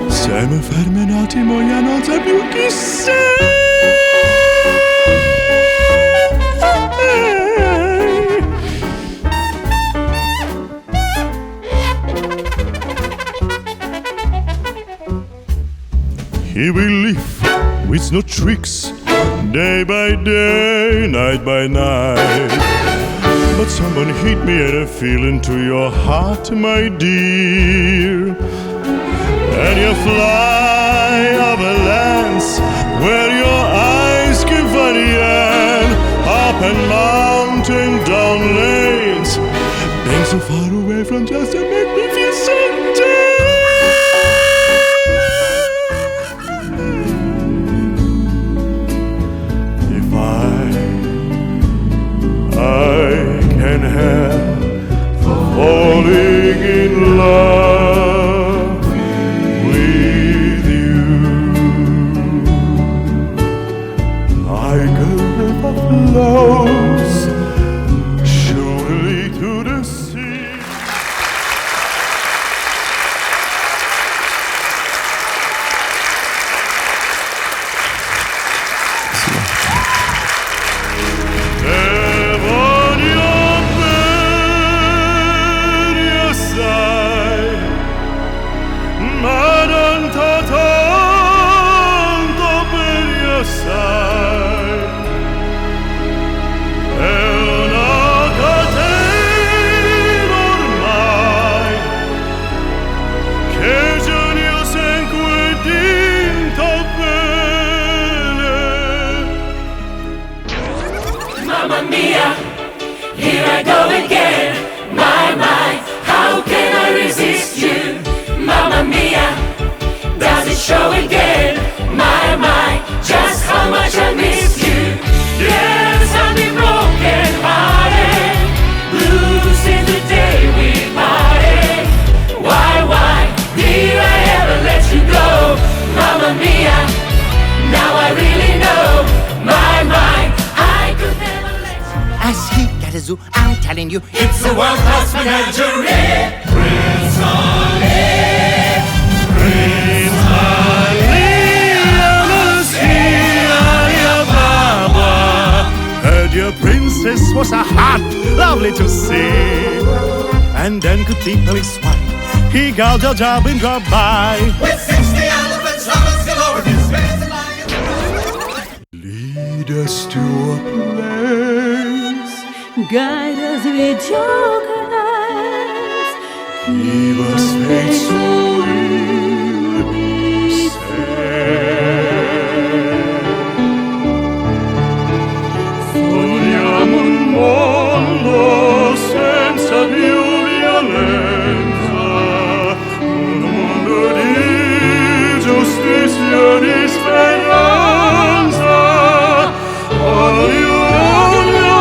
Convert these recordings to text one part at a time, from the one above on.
Siamo fermi un attimo e non so più chi sei. Here we live with no tricks, day by day, night by night. But someone hit me and I feel into your heart, my dear. And you fly over lands where your eyes can find the end. Up and mountain, down lanes, being so far away from just to make me feel so dead. I can help falling in love with you. I could never flows surely to the sea. Mamma mia, here I go again. My, how can I resist you? Mamma mia, does it show again? My, just how much I miss you. Yes, I've been broken hearted, blue since the day we parted. Why did I ever let you go? Mamma mia, now I really know. My, I could never let you. As he got a zoo, I'm telling you, It's a world-class menagerie. Prince Ali, Prince Ali, Heard your princess was a heart, lovely to see. And then could deeply swipe, he got a job in drop by. With 60 elephants, lovers galore, his face and lion. Lead us to a place, Guide us with your eyes. give us faith so we'll be saved. Sogniamo un mondo senza più violenza, un mondo di giustizia e di speranza. Ognuno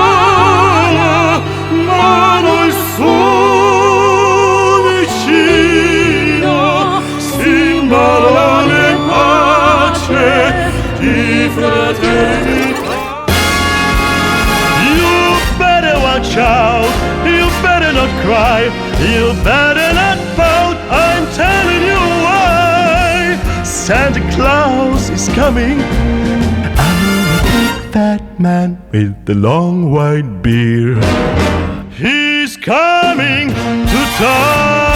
mano il suo vicino, simbolo di pace, di fraternità. You better watch out, you better not cry, you better not pout, I'm telling you why. Santa Claus is coming, I'm a big fat man with the long white beard. He's coming to town.